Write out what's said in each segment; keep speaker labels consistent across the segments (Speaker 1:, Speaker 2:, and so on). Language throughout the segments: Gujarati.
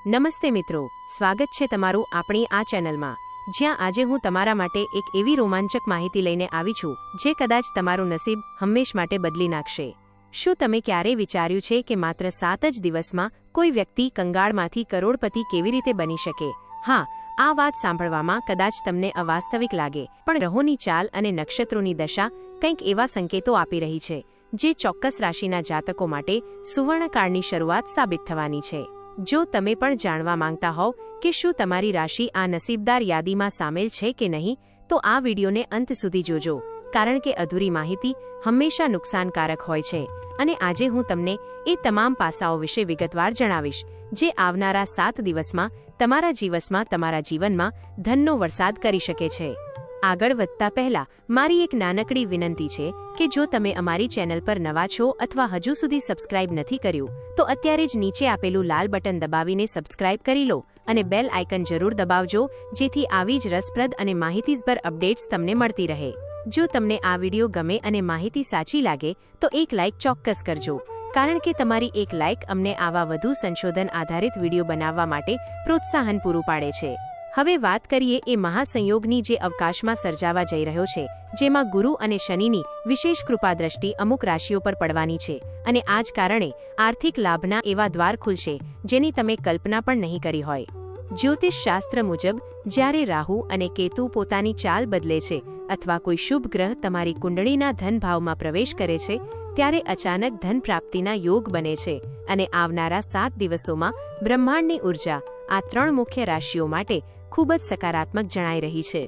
Speaker 1: નમસ્તે મિત્રો, સ્વાગત છે તમારું આપણી આ ચેનલમાં, જ્યાં આજે હું તમારા માટે એક એવી રોમાંચક માહિતી લઈને આવી છું જે કદાચ તમારું નસીબ હંમેશ માટે બદલી નાખશે. શું તમે ક્યારેય વિચાર્યું છે કે માત્ર 7 જ દિવસમાં કોઈ વ્યક્તિ કંગાળમાંથી કરોડપતિ કેવી રીતે બની શકે? હા, આ વાત સાંભળવામાં કદાચ તમને અવાસ્તવિક લાગે, પણ ગ્રહોની ચાલ અને નક્ષત્રોની દશા કંઈક એવા સંકેતો આપી રહી છે જે ચોક્કસ રાશિના જાતકો માટે સુવર્ણકાળની શરૂઆત સાબિત થવાની છે. જો તમે પણ જાણવા માંગતા હોવ કે શું તમારી રાશિ આ નસીબદાર યાદીમાં સામેલ છે કે નહીં, તો આ વિડીયોને અંત સુધી જોજો, કારણ કે અધૂરી માહિતી હંમેશા નુકસાનકારક હોય છે. અને આજે હું તમને એ તમામ પાસાઓ વિશે વિગતવાર જણાવીશ જે આવનારા 7 દિવસમાં તમારા જીવનમાં ધનનો વરસાદ કરી શકે છે. આગળ વધતા પહેલા મારી એક નાનકડી વિનંતી છે કે જો તમે અમારી ચેનલ પર નવા છો અથવા હજુ સુધી સબસ્ક્રાઇબ નથી કર્યું, તો અત્યારે જ નીચે આપેલું લાલ બટન દબાવીને સબસ્ક્રાઇબ કરી લો અને બેલ આઇકન જરૂર દબાવજો, જેથી આવી જ રસપ્રદ અને માહિતીસભર અપડેટ્સ તમને મળતી રહે. જો તમને આ વિડીયો ગમે અને માહિતી સાચી લાગે તો એક લાઇક ચોક્કસ કરજો, કારણ કે તમારી એક લાઇક અમને આવા વધુ સંશોધન આધારિત વિડીયો બનાવવા માટે પ્રોત્સાહન પૂરું પાડે છે. હવે વાત કરીએ એ મહાસંયોગની જે અવકાશમાં સર્જાવા જઈ રહ્યો છે, જેમાં ગુરુ અને શનિની વિશેષ કૃપાદ્રષ્ટિ અમુક રાશિઓ પર પડવાની છે, અને આ જ કારણે આર્થિક લાભના એવા દ્વાર ખુલશે જેની તમે કલ્પના પણ નહીં કરી હોય. જ્યોતિષ શાસ્ત્ર મુજબ જ્યારે રાહુ અને કેતુ પોતાની ચાલ બદલે છે અથવા કોઈ શુભ ગ્રહ તમારી કુંડળીના ધન ભાવમાં પ્રવેશ કરે છે, ત્યારે અચાનક ધન પ્રાપ્તિના યોગ બને છે. અને આવનારા 7 દિવસોમાં બ્રહ્માંડની ઉર્જા આ 3 મુખ્ય રાશિઓ માટે ખૂબ જ સકારાત્મક જણાઈ રહી છે.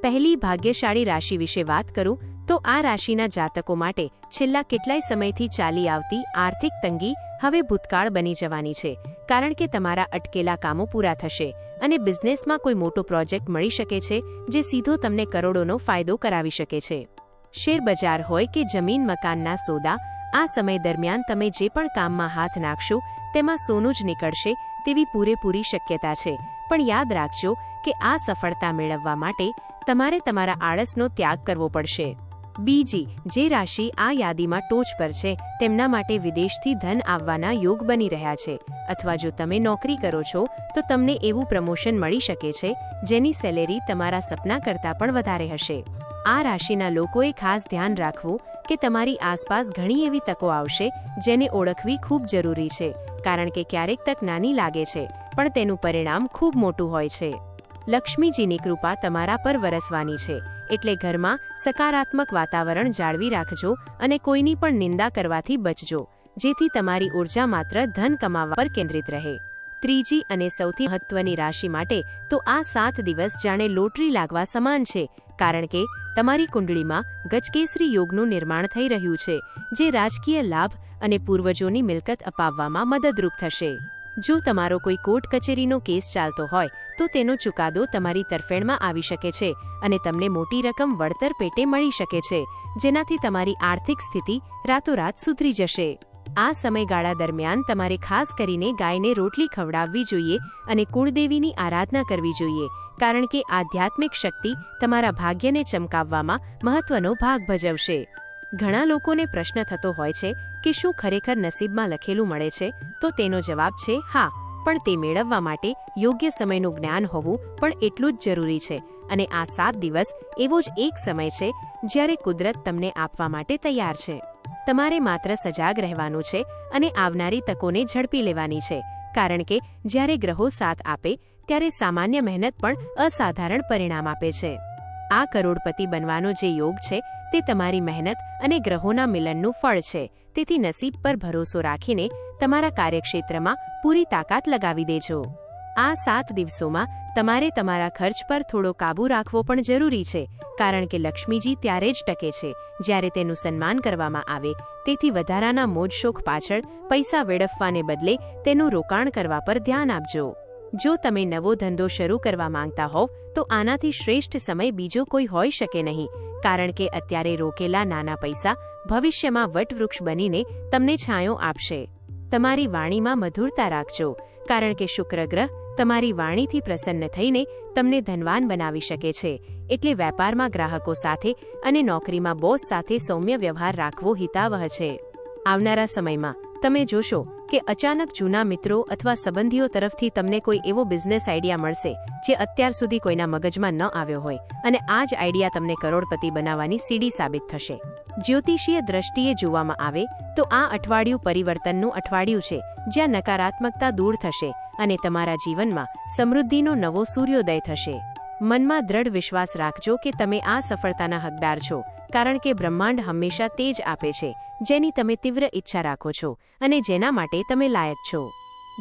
Speaker 1: પહેલી ભાગ્યશાળી રાશિ વિશે વાત કરું તો આ રાશિના જાતકો માટે છેલ્લા કેટલાય સમયથી ચાલી આવતી આર્થિક તંગી હવે ભૂતકાળ બની જવાની છે, કારણ કે તમારા અટકેલા કામો પૂરા થશે અને બિઝનેસમાં કોઈ મોટો પ્રોજેક્ટ મળી શકે છે જે સીધો તમને કરોડોનો ફાયદો કરાવી શકે છે. શેરબજાર હોય કે જમીન મકાનના સોદા, આ સમય દરમિયાન તમે જે પણ કામમાં હાથ નાખશો તેમાં સોનું જ નીકળશે તેવી પૂરેપૂરી શક્યતા છે. પણ યાદ રાખજો કે આ સફળતા મેળવવા માટે તમારે તમારા આળસનો ત્યાગ કરવો પડશે. બીજી જે રાશિ આ યાદીમાં ટોચ પર છે તેમના માટે વિદેશથી ધન આવવાના યોગ બની રહ્યા છે, અથવા જો તમે નોકરી કરો છો તો તમને એવું પ્રમોશન મળી શકે છે જેની સેલેરી તમારા સપના કરતાં પણ વધારે હશે. આ રાશિના લોકોએ ખાસ ધ્યાન રાખવું કે તમારી આસપાસ ઘણી એવી તકો આવશે જેને ઓળખવી ખૂબ જરૂરી છે, કારણ કે ક્યારેક તક નાની લાગે છે પણ તેનું પરિણામ ખૂબ મોટું હોય છે. લક્ષ્મીજીની કૃપા તમારા પર વરસવાની છે, એટલે ઘરમાં સકારાત્મક વાતાવરણ જાળવી રાખજો અને કોઈની પણ નિંદા કરવાથી બચજો, જેથી તમારી ઉર્જા માત્ર ધન કમાવા પર કેન્દ્રિત રહે. ત્રીજી અને સૌથી મહત્વની રાશિ માટે તો આ 7 દિવસ જાણે લોટરી લાગવા સમાન છે, કારણ કે તમારી કુંડળીમાં ગજકેસરી યોગનું નિર્માણ થઈ રહ્યું છે જે રાજકીય લાભ અને પૂર્વજોની મિલકત અપાવવામાં મદદરૂપ થશે. જો તમારો કોઈ કોર્ટ કચેરીનો કેસ ચાલતો હોય તો તેનો ચુકાદો તમારી તરફેણમાં આવી શકે છે અને તમને મોટી રકમ વળતર પેટે મળી શકે છે, જેનાથી તમારી આર્થિક સ્થિતિ રાતોરાત સુધરી જશે. આ સમયગાળા દરમિયાન તમારે ખાસ કરીને ગાયને રોટલી ખવડાવવી જોઈએ અને કુળદેવીની આરાધના કરવી જોઈએ, કારણ કે આધ્યાત્મિક શક્તિ તમારા ભાગ્યને ચમકાવવામાં મહત્વનો ભાગ ભજવશે. ઘણા લોકોને પ્રશ્ન થતો હોય છે કે શું ખરેખર નસીબમાં લખેલું મળે છે? તો તેનો જવાબ છે હા, પણ તે મેળવવા માટે યોગ્ય સમયનું જ્ઞાન હોવું પણ એટલું જ જરૂરી છે. અને આ 7 દિવસ એવો જ એક સમય છે જ્યારે કુદરત તમને આપવા માટે તૈયાર છે. તમારે માત્ર સજાગ રહેવાનું છે અને આવનારી તકોને ઝડપી લેવાની છે, કારણ કે જ્યારે ગ્રહો સાથ આપે ત્યારે સામાન્ય મહેનત પણ અસાધારણ પરિણામ આપે છે. આ કરોડપતિ બનવાનો જે યોગ છે તે તમારી મહેનત અને ગ્રહોના મિલનનું ફળ છે, તેથી નસીબ પર ભરોસો રાખીને તમારા કાર્યક્ષેત્રમાં પૂરી તાકાત લગાવી દેજો. આ 7 દિવસોમાં તમારે તમારા ખર્ચ પર થોડો કાબૂ રાખવો પણ જરૂરી છે, કારણ કે લક્ષ્મીજી ત્યારે જ ટકે છે જ્યારે તેનું સન્માન કરવામાં આવે, તેથી વધારાના મોજશોખ પાછળ પૈસા વેડફવાને બદલે તેનું રોકાણ કરવા પર ધ્યાન આપજો. જો તમે નવો ધંધો શરૂ કરવા માંગતા હોવ તો આનાથી શ્રેષ્ઠ સમય બીજો કોઈ હોઈ શકે નહીં, કારણ કે અત્યારે રોકેલા નાના પૈસા ભવિષ્યમાં વટવૃક્ષ બનીને તમને છાંયો આપશે. તમારી વાણીમાં મધુરતા રાખજો, કારણ કે શુક્ર ગ્રહ તમારી વાણીથી પ્રસન્ન થઈને તમને ધનવાન બનાવી શકે છે, એટલે વેપારમાં ગ્રાહકો સાથે અને નોકરીમાં બોસ સાથે સૌમ્ય વ્યવહાર રાખવો હિતાવહ છે. આવનારા સમયમાં તમે જોશો કે અચાનક જૂના મિત્રો અથવા સંબંધીઓ તરફથી તમને કોઈ એવો બિઝનેસ આઈડિયા મળશે જે અત્યાર સુધી કોઈના મગજમાં ન આવ્યો હોય, અને આ જ આઈડિયા તમને કરોડપતિ બનાવવાની સીડી સાબિત થશે. જ્યોતિષીય દ્રષ્ટિએ જોવામાં આવે તો આ અઠવાડિયું પરિવર્તનનું અઠવાડિયું છે, જ્યાં નકારાત્મકતા દૂર થશે અને તમારા જીવનમાં સમૃદ્ધિનો નવો સૂર્યોદય થશે. મનમાં દ્રઢ વિશ્વાસ રાખજો કે તમે આ સફળતાના હકદાર છો, કારણ કે બ્રહ્માંડ હંમેશા તે જ આપે છે જેની તમે તીવ્ર ઈચ્છા રાખો છો અને જેના માટે તમે લાયક છો.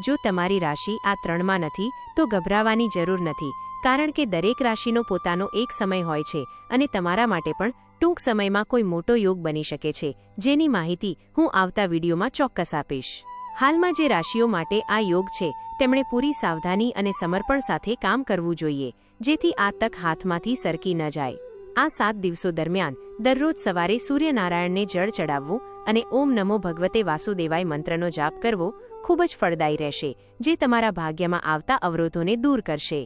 Speaker 1: જો તમારી રાશિ આ 3માં નથી તો ગભરાવાની જરૂર નથી, કારણ કે દરેક રાશિનો પોતાનો એક સમય હોય છે અને તમારા માટે પણ ટૂંક સમયમાં કોઈ મોટો યોગ બની શકે છે, જેની માહિતી હું આવતા વિડીયોમાં ચોક્કસ આપીશ. હાલમાં જે રાશિઓ માટે આ યોગ છે તેમણે પૂરી સાવધાની અને સમર્પણ સાથે કામ કરવું જોઈએ, જેથી આ તક હાથમાંથી સરકી ન જાય. આ 7 દિવસો દરમિયાન દરરોજ સવારે સૂર્યનારાયણને જળ ચડાવવું અને ઓમ નમો ભગવતે વાસુદેવાય મંત્રનો જાપ કરવો ખૂબ જ ફળદાયી રહેશે, જે તમારા ભાગ્યમાં આવતા અવરોધોને દૂર કરશે.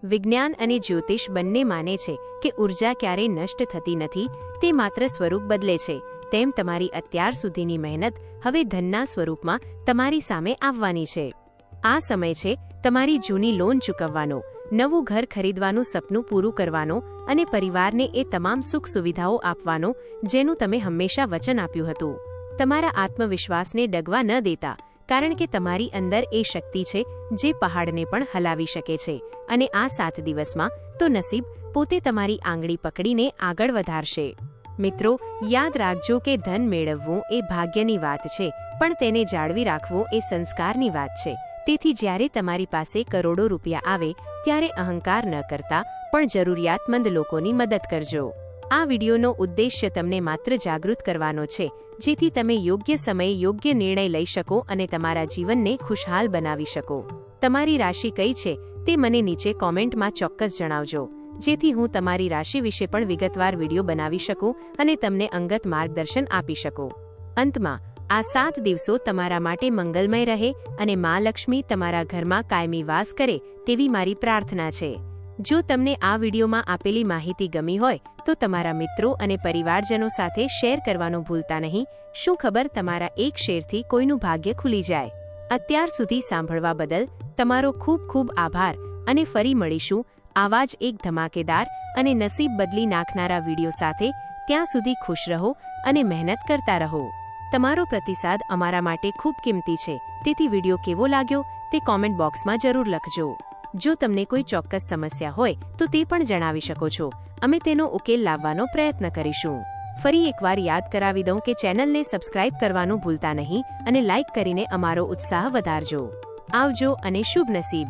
Speaker 1: વિજ્ઞાન અને જ્યોતિષ બંને માને છે કે ઉર્જા ક્યારેય નષ્ટ થતી નથી, તે માત્ર સ્વરૂપ બદલે છે. તેમ તમારી અત્યાર સુધીની મહેનત હવે ધનના સ્વરૂપમાં તમારી સામે આવવાની છે. આ સમય છે તમારી જૂની લોન ચૂકવવાનો, નવું ઘર ખરીદવાનું સપનું પૂરું કરવાનો અને પરિવારને એ તમામ સુખ સુવિધાઓ આપવાનો જેનું તમે હંમેશા વચન આપ્યું હતું. તમારા આત્મવિશ્વાસને ડગવા ન દેતા, કારણ કે તમારી અંદર એ શક્તિ છે જે પહાડને પણ હલાવી શકે છે, અને આ 7 દિવસમાં તો નસીબ પોતે તમારી આંગળી પકડીને આગળ વધારશે. મિત્રો, યાદ રાખજો કે ધન મેળવવું એ ભાગ્યની વાત છે, પણ તેને જાળવી રાખવું એ સંસ્કારની વાત છે. તેથી જ્યારે તમારી પાસે કરોડો રૂપિયા આવે ત્યારે અહંકાર ન કરતા પણ જરૂરિયાતમંદ લોકોની મદદ કરજો. આ વિડીયોનો ઉદ્દેશ્ય તમને માત્ર જાગૃત કરવાનો છે, જેથી તમે યોગ્ય સમયે યોગ્ય નિર્ણય લઈ શકો અને તમારા જીવનને ખુશહાલ બનાવી શકો. તમારી રાશિ કઈ છે તે મને નીચે કોમેન્ટમાં ચોક્કસ જણાવજો, જેથી હું તમારી રાશિ વિશે પણ વિગતવાર વિડીયો બનાવી શકું અને તમને અંગત માર્ગદર્શન આપી શકું. અંતમાં, આ 7 દિવસો તમારા માટે મંગલમય રહે અને મા લક્ષ્મી તમારા ઘરમાં કાયમી વાસ કરે તેવી મારી પ્રાર્થના છે. જો તમને આ વિડીયોમાં આપેલી માહિતી ગમી હોય તો તમારા મિત્રો અને પરિવારજનો સાથે શેર કરવાનું ભૂલતા નહીં. શું ખબર, તમારા એક શેરથી કોઈનું ભાગ્ય ખુલી જાય. અત્યાર સુધી સાંભળવા બદલ તમારો ખૂબ ખૂબ આભાર, અને ફરી મળીશું આવા જ એક ધમાકેદાર અને નસીબ બદલી નાખનારા વિડીયો સાથે. ત્યાં સુધી ખુશ રહો અને મહેનત કરતા રહો. તમારો પ્રતિસાદ અમારા માટે ખૂબ કિંમતી છે, તેથી વિડીયો કેવો લાગ્યો તે કોમેન્ટ બોક્સમાં જરૂર લખજો. જો તમને કોઈ ચોક્કસ સમસ્યા હોય તો તે પણ જણાવી શકો છો. અમે તેનો ઉકેલ લાવવાનો પ્રયત્ન કરીશું. ફરી એકવાર યાદ કરાવી દઉં કે ચેનલને સબસ્ક્રાઇબ કરવાનું ભૂલતા નહીં અને લાઇક કરીને અમારો ઉત્સાહ વધારજો. આવજો અને શુભ નસીબ.